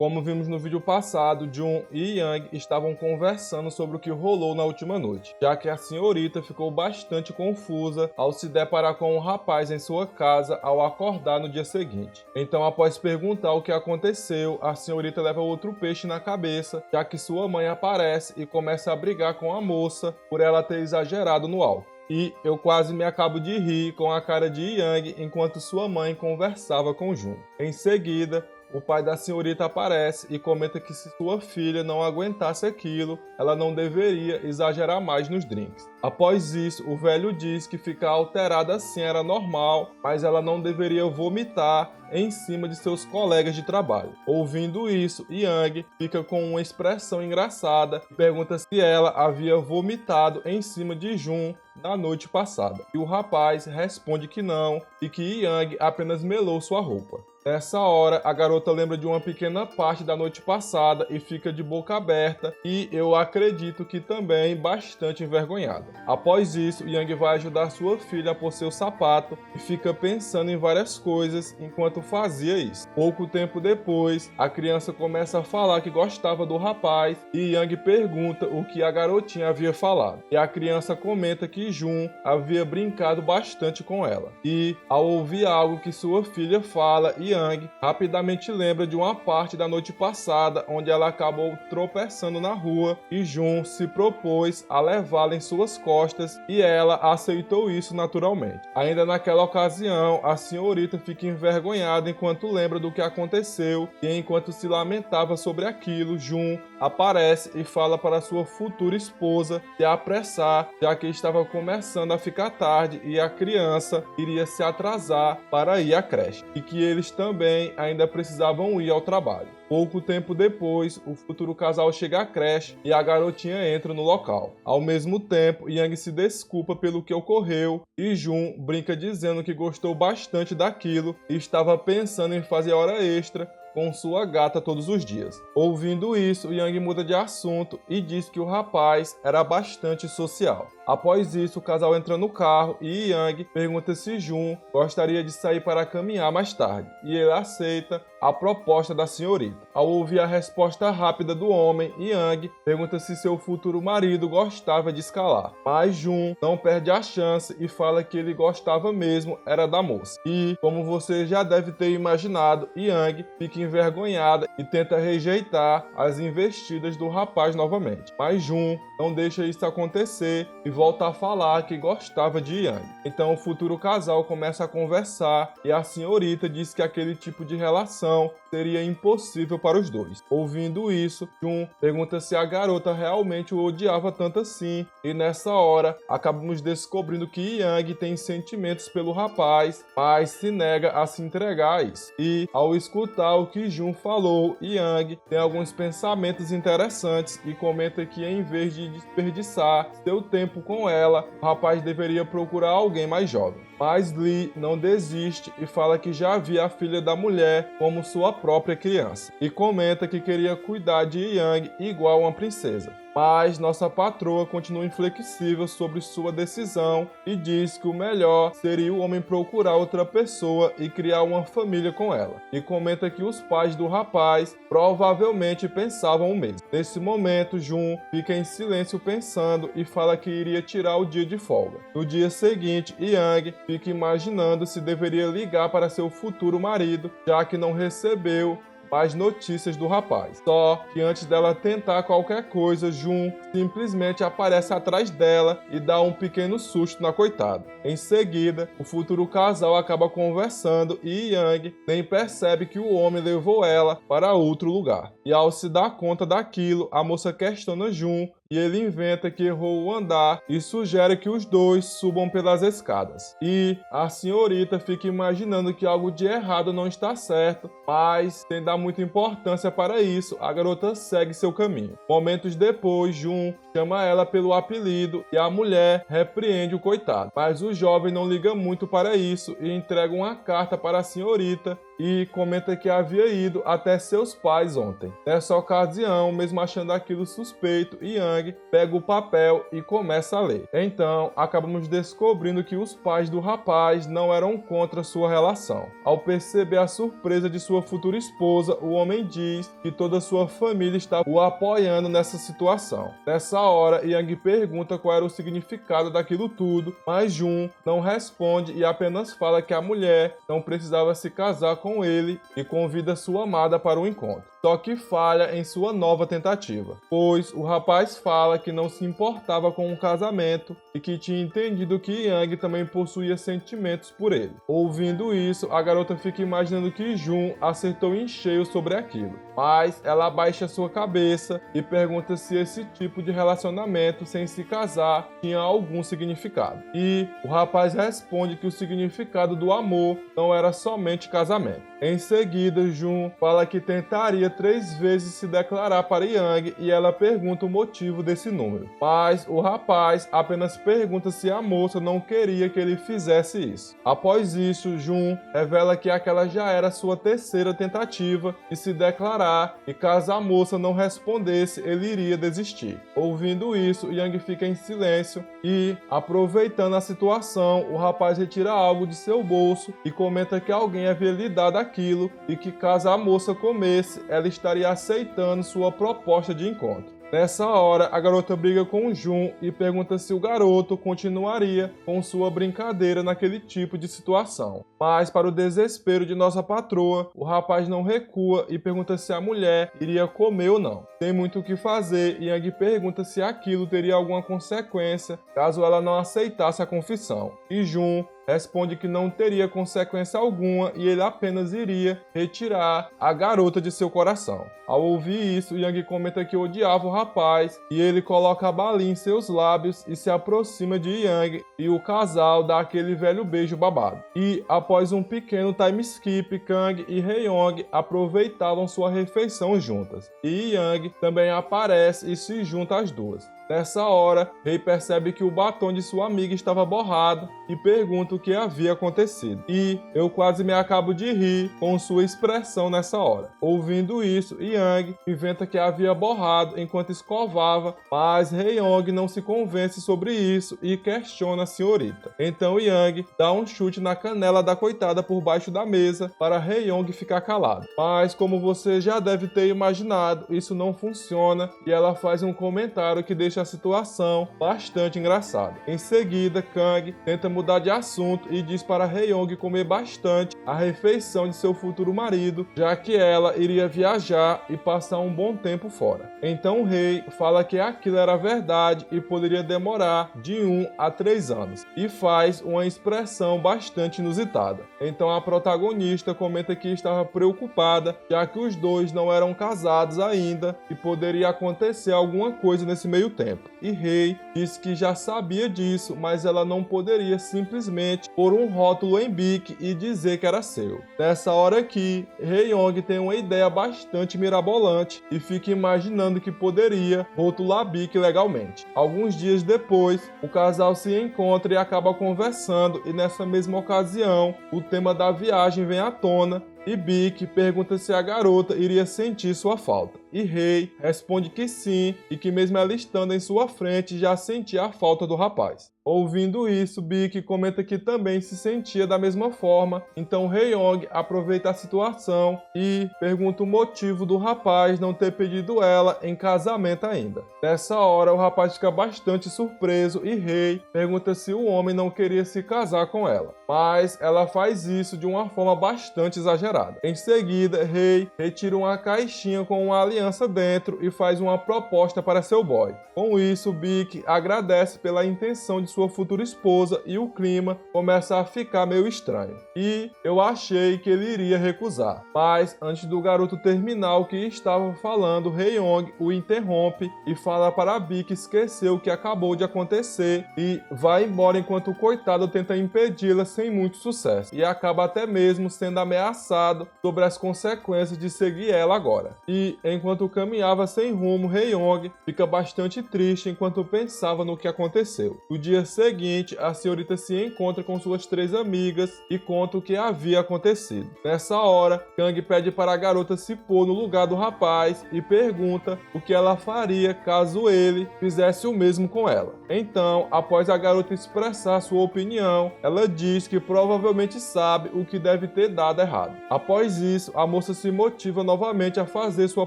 Como vimos no vídeo passado, Jun e Yang estavam conversando sobre o que rolou na última noite, já que a senhorita ficou bastante confusa ao se deparar com um rapaz em sua casa ao acordar no dia seguinte. Então, após perguntar o que aconteceu, a senhorita leva outro peixe na cabeça, já que sua mãe aparece e começa a brigar com a moça por ela ter exagerado no álcool. E eu quase me acabo de rir com a cara de Yang enquanto sua mãe conversava com Jun. Em seguida, o pai da senhorita aparece e comenta que se sua filha não aguentasse aquilo, ela não deveria exagerar mais nos drinks. Após isso, o velho diz que ficar alterada assim era normal, mas ela não deveria vomitar em cima de seus colegas de trabalho. Ouvindo isso, Yang fica com uma expressão engraçada e pergunta se ela havia vomitado em cima de Jun na noite passada. E o rapaz responde que não e que Yang apenas melou sua roupa. Nessa hora, a garota lembra de uma pequena parte da noite passada e fica de boca aberta e eu acredito que também bastante envergonhada. Após isso, Yang vai ajudar sua filha a pôr seu sapato e fica pensando em várias coisas enquanto fazia isso. Pouco tempo depois, a criança começa a falar que gostava do rapaz e Yang pergunta o que a garotinha havia falado. E a criança comenta que Jun havia brincado bastante com ela. E, ao ouvir algo que sua filha fala, Yang rapidamente lembra de uma parte da noite passada onde ela acabou tropeçando na rua e Jun se propôs a levá-la em suas costas e ela aceitou isso naturalmente. Ainda naquela ocasião, a senhorita fica envergonhada enquanto lembra do que aconteceu e enquanto se lamentava sobre aquilo, Jun aparece e fala para sua futura esposa se apressar, já que estava começando a ficar tarde e a criança iria se atrasar para ir à creche e que eles também ainda precisavam ir ao trabalho. Pouco tempo depois, o futuro casal chega à creche e a garotinha entra no local. Ao mesmo tempo, Yang se desculpa pelo que ocorreu e Jun brinca dizendo que gostou bastante daquilo e estava pensando em fazer hora extra com sua gata todos os dias. Ouvindo isso, Yang muda de assunto e diz que o rapaz era bastante social. Após isso, o casal entra no carro e Yang pergunta se Jun gostaria de sair para caminhar mais tarde, e ele aceita a proposta da senhorita. Ao ouvir a resposta rápida do homem, Yang pergunta se seu futuro marido gostava de escalar, mas Jun não perde a chance e fala que ele gostava mesmo era da moça. E, como você já deve ter imaginado, Yang fica envergonhada e tenta rejeitar as investidas do rapaz novamente, mas Jun não deixa isso acontecer e volta a falar que gostava de Yang. Então o futuro casal começa a conversar e a senhorita diz que aquele tipo de relação seria impossível para os dois. Ouvindo isso, Jun pergunta se a garota realmente o odiava tanto assim, e nessa hora acabamos descobrindo que Yang tem sentimentos pelo rapaz, mas se nega a se entregar a isso. E ao escutar o que Jun falou, Yang tem alguns pensamentos interessantes e comenta que em vez de desperdiçar seu tempo com ela, o rapaz deveria procurar alguém mais jovem. Mas Lee não desiste e fala que já via a filha da mulher como sua própria criança, e comenta que queria cuidar de Yang igual uma princesa. Mas nossa patroa continua inflexível sobre sua decisão e diz que o melhor seria o homem procurar outra pessoa e criar uma família com ela. E comenta que os pais do rapaz provavelmente pensavam o mesmo. Nesse momento, Jun fica em silêncio pensando e fala que iria tirar o dia de folga. No dia seguinte, Yang fica imaginando se deveria ligar para seu futuro marido, já que não recebeu mais notícias do rapaz. Só que antes dela tentar qualquer coisa, Jun simplesmente aparece atrás dela e dá um pequeno susto na coitada. Em seguida, o futuro casal acaba conversando e Yang nem percebe que o homem levou ela para outro lugar. E ao se dar conta daquilo, a moça questiona Jun e ele inventa que errou o andar e sugere que os dois subam pelas escadas. E a senhorita fica imaginando que algo de errado não está certo, mas sem dar muita importância para isso, a garota segue seu caminho. Momentos depois, Jun chama ela pelo apelido e a mulher repreende o coitado, mas o jovem não liga muito para isso e entrega uma carta para a senhorita e comenta que havia ido até seus pais ontem. Nessa ocasião, mesmo achando aquilo suspeito, Yang pega o papel e começa a ler. Então, acabamos descobrindo que os pais do rapaz não eram contra sua relação. Ao perceber a surpresa de sua futura esposa, o homem diz que toda sua família está o apoiando nessa situação. Nessa hora, Yang pergunta qual era o significado daquilo tudo, mas Jun não responde e apenas fala que a mulher não precisava se casar com ele e convida sua amada para o encontro. Só que falha em sua nova tentativa, pois o rapaz fala que não se importava com um casamento e que tinha entendido que Yang também possuía sentimentos por ele. Ouvindo isso, a garota fica imaginando que Jun acertou em cheio sobre aquilo, mas ela abaixa sua cabeça e pergunta se esse tipo de relacionamento sem se casar tinha algum significado. E o rapaz responde que o significado do amor não era somente casamento. Em seguida, Jun fala que tentaria 3 vezes se declarar para Yang e ela pergunta o motivo desse número. Mas o rapaz apenas pergunta se a moça não queria que ele fizesse isso. Após isso, Jun revela que aquela já era sua 3ª tentativa de se declarar e caso a moça não respondesse, ele iria desistir. Ouvindo isso, Yang fica em silêncio e, aproveitando a situação, o rapaz retira algo de seu bolso e comenta que alguém havia lhe dado aquilo e que caso a moça comesse, ela estaria aceitando sua proposta de encontro. Nessa hora, a garota briga com Jun e pergunta se o garoto continuaria com sua brincadeira naquele tipo de situação. Mas, para o desespero de nossa patroa, o rapaz não recua e pergunta se a mulher iria comer ou não. Sem muito o que fazer, Yang pergunta se aquilo teria alguma consequência caso ela não aceitasse a confissão. E Jun responde que não teria consequência alguma e ele apenas iria retirar a garota de seu coração. Ao ouvir isso, Yang comenta que odiava o rapaz e ele coloca a balinha em seus lábios e se aproxima de Yang e o casal dá aquele velho beijo babado. E após um pequeno time skip, Kang e Hae-young aproveitavam sua refeição juntas. E Yang também aparece e se junta às duas. Nessa hora, Rei percebe que o batom de sua amiga estava borrado e pergunta o que havia acontecido. E eu quase me acabo de rir com sua expressão nessa hora. Ouvindo isso, Yang inventa que havia borrado enquanto escovava, mas Hae-young não se convence sobre isso e questiona a senhorita. Então Yang dá um chute na canela da coitada por baixo da mesa para Hae-young ficar calada. Mas como você já deve ter imaginado, isso não funciona e ela faz um comentário que deixa a situação bastante engraçada. Em seguida, Kang tenta mudar de assunto e diz para Hae-young comer bastante a refeição de seu futuro marido, já que ela iria viajar e passar um bom tempo fora. Então Rei fala que aquilo era verdade e poderia demorar de 1 a 3 anos, e faz uma expressão bastante inusitada. Então a protagonista comenta que estava preocupada, já que os dois não eram casados ainda e poderia acontecer alguma coisa nesse meio tempo. E Rei diz que já sabia disso, mas ela não poderia simplesmente pôr um rótulo em Bic e dizer que era seu. Nessa hora aqui, Hae-young tem uma ideia bastante mirabolante e fica imaginando que poderia rotular Bic legalmente. Alguns dias depois, o casal se encontra e acaba conversando e nessa mesma ocasião, o tema da viagem vem à tona e Bic pergunta se a garota iria sentir sua falta. E Rei responde que sim e que mesmo ela estando em sua frente já sentia a falta do rapaz. Ouvindo isso, Bic comenta que também se sentia da mesma forma, então Hae-young aproveita a situação e pergunta o motivo do rapaz não ter pedido ela em casamento ainda. Nessa hora, o rapaz fica bastante surpreso e Rei pergunta se o homem não queria se casar com ela, mas ela faz isso de uma forma bastante exagerada. Em seguida, Rei retira uma caixinha com uma aliança dentro e faz uma proposta para seu boy. Com isso, Bic agradece pela intenção de sua futura esposa e o clima começa a ficar meio estranho. E eu achei que ele iria recusar. Mas antes do garoto terminar o que estava falando, Hae-young o interrompe e fala para Bic esquecer o que acabou de acontecer e vai embora enquanto o coitado tenta impedi-la sem muito sucesso. E acaba até mesmo sendo ameaçado passado sobre as consequências de seguir ela agora. E, enquanto caminhava sem rumo, Hae-young fica bastante triste enquanto pensava no que aconteceu. No dia seguinte, a senhorita se encontra com suas 3 amigas e conta o que havia acontecido. Nessa hora, Kang pede para a garota se pôr no lugar do rapaz e pergunta o que ela faria caso ele fizesse o mesmo com ela. Então, após a garota expressar sua opinião, ela diz que provavelmente sabe o que deve ter dado errado. Após isso, a moça se motiva novamente a fazer sua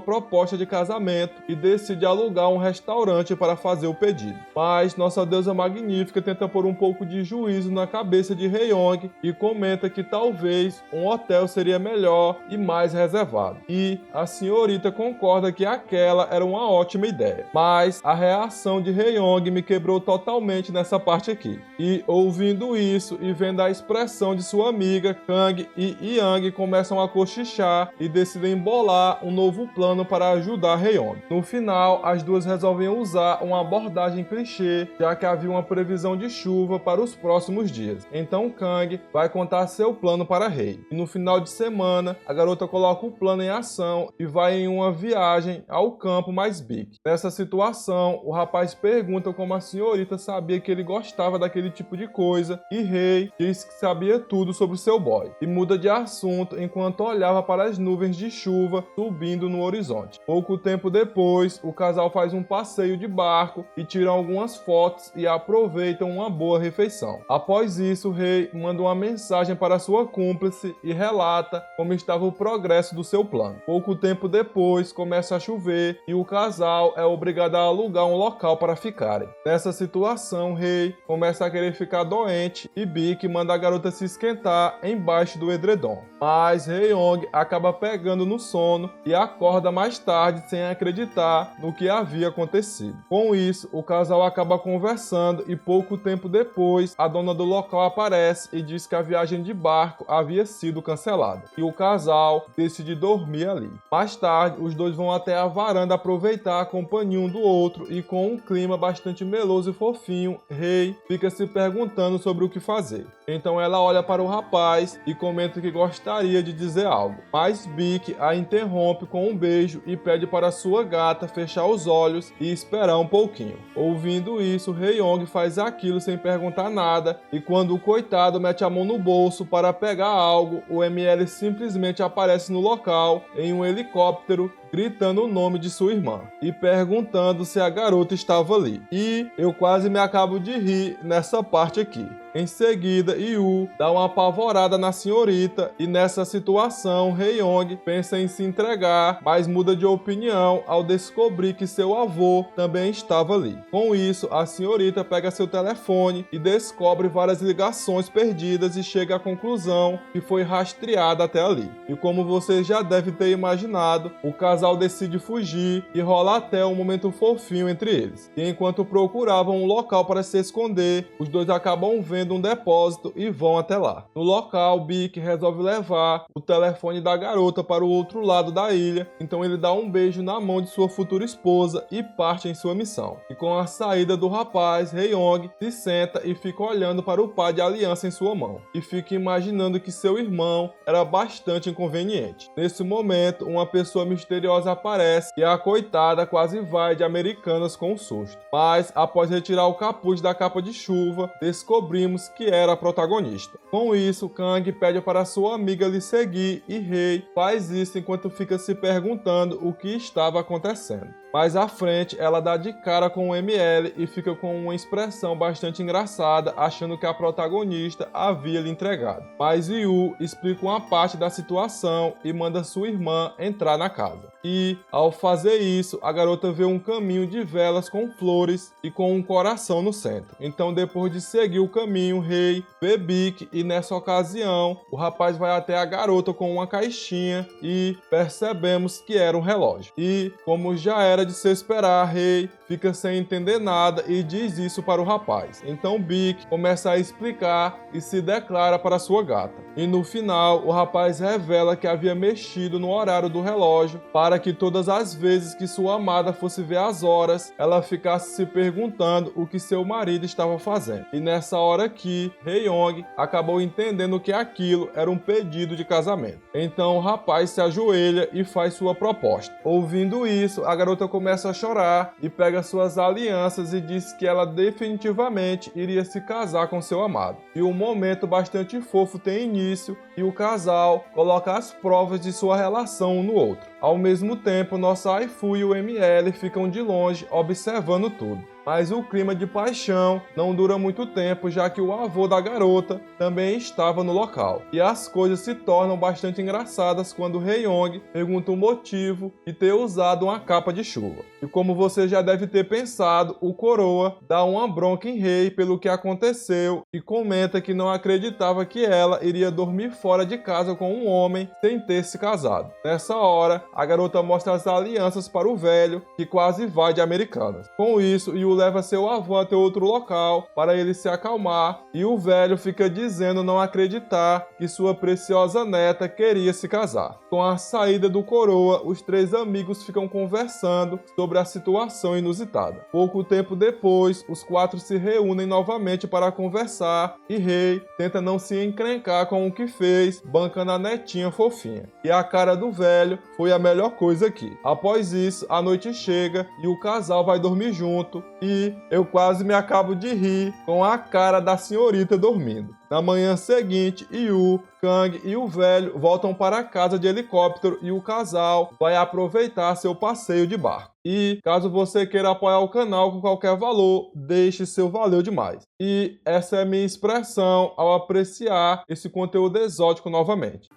proposta de casamento e decide alugar um restaurante para fazer o pedido. Mas nossa deusa magnífica tenta pôr um pouco de juízo na cabeça de Hae-young e comenta que talvez um hotel seria melhor e mais reservado. E a senhorita concorda que aquela era uma ótima ideia. Mas a reação de Hae-young me quebrou totalmente nessa parte aqui. E ouvindo isso e vendo a expressão de sua amiga, Kang e Yang começam a cochichar e decidem bolar um novo plano para ajudar Hae-young. No final, as duas resolvem usar uma abordagem clichê, já que havia uma previsão de chuva para os próximos dias. Então Kang vai contar seu plano para Hae. E no final de semana, a garota coloca o plano em ação e vai em uma viagem ao campo mais Bik. Nessa situação, o rapaz pergunta como a senhorita sabia que ele gostava daquele tipo de coisa e Hae diz que sabia tudo sobre seu boy e muda de assunto enquanto olhava para as nuvens de chuva subindo no horizonte. Pouco tempo depois, o casal faz um passeio de barco e tiram algumas fotos e aproveitam uma boa refeição. Após isso, Hae manda uma mensagem para sua cúmplice e relata como estava o progresso do seu plano. Pouco tempo depois, começa a chover e o casal é obrigado a alugar um local para ficarem. Nessa situação, Hae começa a querer ficar doente e Bik manda a garota se esquentar embaixo do edredom. Mas Hae-young acaba pegando no sono e acorda mais tarde sem acreditar no que havia acontecido. Com isso, o casal acaba conversando e pouco tempo depois, a dona do local aparece e diz que a viagem de barco havia sido cancelada e o casal decide dormir ali. Mais tarde, os dois vão até a varanda aproveitar a companhia um do outro e com um clima bastante meloso e fofinho, Hae fica se perguntando sobre o que fazer. Então ela olha para o rapaz e comenta que gostaria de dizer algo, mas Bik a interrompe com um beijo e pede para sua gata fechar os olhos e esperar um pouquinho. Ouvindo isso, Hae-young faz aquilo sem perguntar nada e quando o coitado mete a mão no bolso para pegar algo, o ML simplesmente aparece no local em um helicóptero gritando o nome de sua irmã e perguntando se a garota estava ali. E eu quase me acabo de rir nessa parte aqui. Em seguida, Yu dá uma apavorada na senhorita e nessa situação, Hae-young pensa em se entregar, mas muda de opinião ao descobrir que seu avô também estava ali. Com isso, a senhorita pega seu telefone e descobre várias ligações perdidas e chega à conclusão que foi rastreada até ali. E como você já deve ter imaginado, o casal decide fugir e rola até um momento fofinho entre eles. E enquanto procuravam um local para se esconder, os dois acabam vendo um depósito e vão até lá. No local, Bik resolve levar o telefone da garota para o outro lado da ilha, então ele dá um beijo na mão de sua futura esposa e parte em sua missão. E com a saída do rapaz, Hae-young se senta e fica olhando para o par de aliança em sua mão, e fica imaginando que seu irmão era bastante inconveniente. Nesse momento, uma pessoa misteriosa aparece e a coitada quase vai de Americanas com um susto. Mas, após retirar o capuz da capa de chuva, descobrimos que era a protagonista. Com isso, Kang pede para sua amiga lhe seguir e Hae faz isso enquanto fica se perguntando o que estava acontecendo. Mais à frente, ela dá de cara com o ML e fica com uma expressão bastante engraçada, achando que a protagonista havia lhe entregado. Mas Yu explica uma parte da situação e manda sua irmã entrar na casa. E, ao fazer isso, a garota vê um caminho de velas com flores e com um coração no centro. Então, depois de seguir o caminho, Hae vê Bik e, nessa ocasião, o rapaz vai até a garota com uma caixinha e percebemos que era um relógio. E, como já era era de se esperar, Rei fica sem entender nada e diz isso para o rapaz. Então Bic começa a explicar e se declara para sua gata. E no final, o rapaz revela que havia mexido no horário do relógio para que todas as vezes que sua amada fosse ver as horas, ela ficasse se perguntando o que seu marido estava fazendo. E nessa hora que Hye-young acabou entendendo que aquilo era um pedido de casamento. Então o rapaz se ajoelha e faz sua proposta. Ouvindo isso, a garota começa a chorar e pega suas alianças e diz que ela definitivamente iria se casar com seu amado. E um momento bastante fofo tem início e o casal coloca as provas de sua relação um no outro. Ao mesmo tempo, nossa Aifu e o ML ficam de longe observando tudo. Mas o clima de paixão não dura muito tempo, já que o avô da garota também estava no local. E as coisas se tornam bastante engraçadas quando Hye-young pergunta o motivo de ter usado uma capa de chuva. E como você já deve ter pensado, o coroa dá uma bronca em Rei pelo que aconteceu e comenta que não acreditava que ela iria dormir fora de casa com um homem sem ter se casado. Nessa hora, a garota mostra as alianças para o velho, que quase vai de Americanas. Com isso, Yu leva seu avô até outro local para ele se acalmar e o velho fica dizendo não acreditar que sua preciosa neta queria se casar. Com a saída do coroa, os três amigos ficam conversando sobre a situação inusitada. Pouco tempo depois, os quatro se reúnem novamente para conversar e Rei tenta não se encrencar com o que fez, bancando a netinha fofinha. E a cara do velho foi a melhor coisa aqui. Após isso, a noite chega e o casal vai dormir junto e eu quase me acabo de rir com a cara da senhorita dormindo. Na manhã seguinte, Yu, Kang e o velho voltam para casa de helicóptero e o casal vai aproveitar seu passeio de barco. E caso você queira apoiar o canal com qualquer valor, deixe seu valeu demais. E essa é a minha expressão ao apreciar esse conteúdo exótico novamente.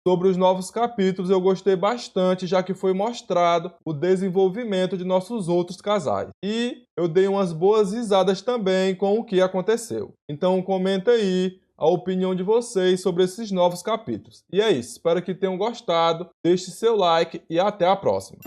Sobre os novos capítulos, eu gostei bastante, já que foi mostrado o desenvolvimento de nossos outros casais. E eu dei umas boas risadas também com o que aconteceu. Então comenta aí a opinião de vocês sobre esses novos capítulos. E é isso, espero que tenham gostado, deixe seu like e até a próxima.